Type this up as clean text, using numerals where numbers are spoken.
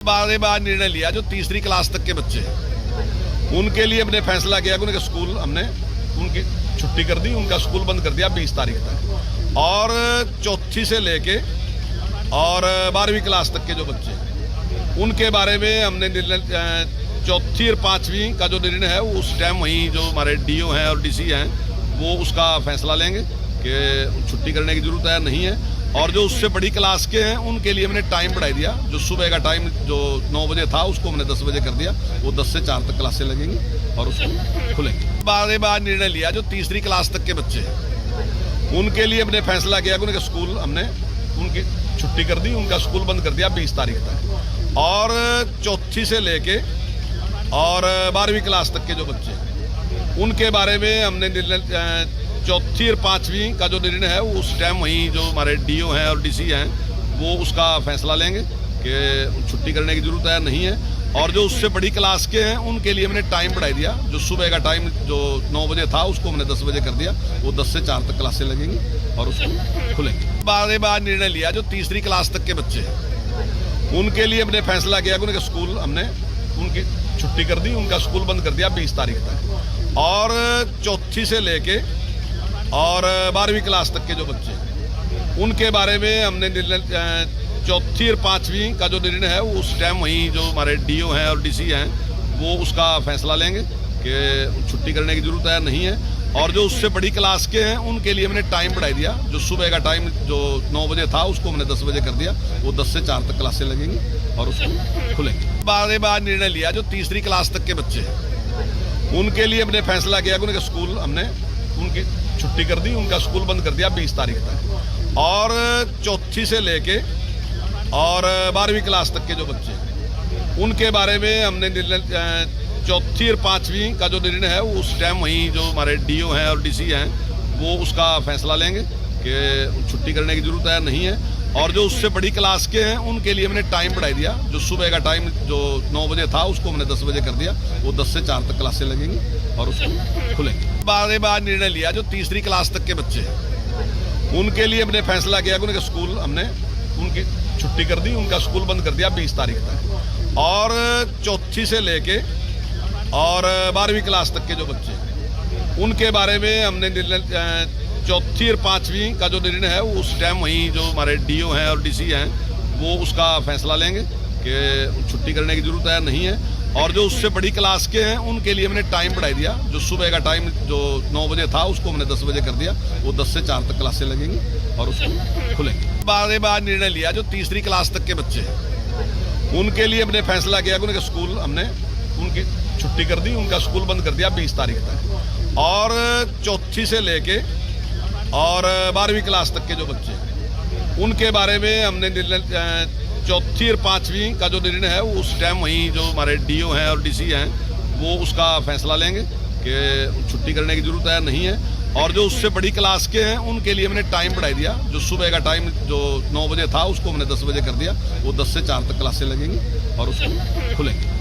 बार बार निर्णय लिया जो तीसरी क्लास तक के बच्चे हैं उनके लिए हमने फैसला किया कि उनके स्कूल हमने उनकी छुट्टी कर दी, उनका स्कूल बंद कर दिया 20 तारीख तक। और चौथी से लेके और 12वीं क्लास तक के जो बच्चे हैं उनके बारे में हमने निर्णय चौथी और 5वीं का जो निर्णय है वो उस टाइम वहीं जो हमारे डीओ हैं और डीसी हैं वो उसका फैसला लेंगे कि छुट्टी करने की जरूरत है नहीं है। और जो उससे बड़ी क्लास के हैं उनके लिए हमने टाइम बढ़ा दिया, जो सुबह का टाइम जो 9 बजे था उसको हमने 10 बजे कर दिया, वो 10 से 4 तक क्लासें लगेंगी और उसको खुलेंगे। बार निर्णय लिया जो तीसरी क्लास तक के बच्चे हैं उनके लिए हमने फैसला किया कि उनके स्कूल हमने उनकी छुट्टी कर दी, उनका स्कूल बंद कर दिया 20 तारीख तक। और चौथी से लेके और 12वीं क्लास तक के जो बच्चे हैं उनके बारे में हमने निर्णय चौथी और 5वीं का जो निर्णय है वो उस टाइम वहीं जो हमारे डीओ हैं और डीसी हैं वो उसका फैसला लेंगे कि छुट्टी करने की जरूरत है नहीं है। और जो उससे बड़ी क्लास के हैं उनके लिए हमने टाइम बढ़ा दिया, जो सुबह का टाइम जो 9 बजे था उसको हमने 10 बजे कर दिया, वो 10 से 4 तक क्लासें लगेंगी और उसको खुलेंगे। बार निर्णय लिया जो तीसरी क्लास तक के बच्चे हैं उनके लिए हमने फैसला किया कि उनके स्कूल हमने उनकी छुट्टी कर दी, उनका स्कूल बंद कर दिया 20 तारीख तक। और चौथी से लेके और 12वीं क्लास तक के जो बच्चे हैं उनके बारे में हमने निर्णय चौथी और 5वीं का जो निर्णय है वो उस टाइम वहीं जो हमारे डीओ हैं और डीसी हैं वो उसका फैसला लेंगे कि छुट्टी करने की जरूरत है नहीं है। और जो उससे बड़ी क्लास के हैं उनके लिए हमने टाइम बढ़ा दिया, जो सुबह का टाइम जो 9 बजे था उसको हमने 10 बजे कर दिया, वो 10 से 4 तक क्लासें लगेंगी और उसको खुलेंगे। बार निर्णय लिया जो तीसरी क्लास तक के बच्चे हैं उनके लिए हमने फैसला किया कि उनके स्कूल हमने उनकी छुट्टी कर दी, उनका स्कूल बंद कर दिया 20 तारीख तक। और चौथी से लेके और 12वीं क्लास तक के जो बच्चे हैं उनके बारे में हमने निर्णय चौथी और 5वीं का जो निर्णय है वो उस टाइम वहीं जो हमारे डीओ हैं और डीसी हैं वो उसका फैसला लेंगे कि छुट्टी करने की जरूरत है नहीं है। और जो उससे बड़ी क्लास के हैं उनके लिए हमने टाइम बढ़ा दिया, जो सुबह का टाइम जो 9 बजे था उसको हमने 10 बजे कर दिया, वो 10 से 4 तक क्लासें लगेंगी और उसको खुलेंगे। बार निर्णय लिया जो तीसरी क्लास तक के बच्चे हैं उनके लिए हमने फैसला किया कि उनके स्कूल हमने उनकी छुट्टी कर दी, उनका स्कूल बंद कर दिया 20 तारीख तक। और चौथी से लेके और 12वीं क्लास तक के जो बच्चे हैं उनके बारे में हमने निर्णय चौथी और 5वीं का जो निर्णय है वो उस टाइम वहीं जो हमारे डीओ हैं और डीसी हैं वो उसका फैसला लेंगे कि छुट्टी करने की जरूरत है नहीं है। और जो उससे बड़ी क्लास के हैं उनके लिए हमने टाइम बढ़ा दिया, जो सुबह का टाइम जो 9 बजे था उसको हमने 10 बजे कर दिया, वो 10 से 4 तक क्लासें लगेंगी और उसको खुलेंगे। बार निर्णय लिया जो तीसरी क्लास तक के बच्चे हैं उनके लिए हमने फैसला किया कि उनके स्कूल हमने उनकी छुट्टी कर दी, उनका स्कूल बंद कर दिया 20 तारीख तक। और चौथी से लेके और 12वीं क्लास तक के जो बच्चे हैं उनके बारे में हमने निर्णय चौथी और 5वीं का जो निर्णय है वो उस टाइम वहीं जो हमारे डीओ हैं और डीसी हैं वो उसका फैसला लेंगे कि छुट्टी करने की जरूरत है नहीं है। और जो उससे बड़ी क्लास के हैं उनके लिए हमने टाइम बढ़ा दिया, जो सुबह का टाइम जो 9 बजे था उसको हमने 10 बजे कर दिया, वो 10 से 4 तक क्लासें लगेंगी और उसको खुलेंगे।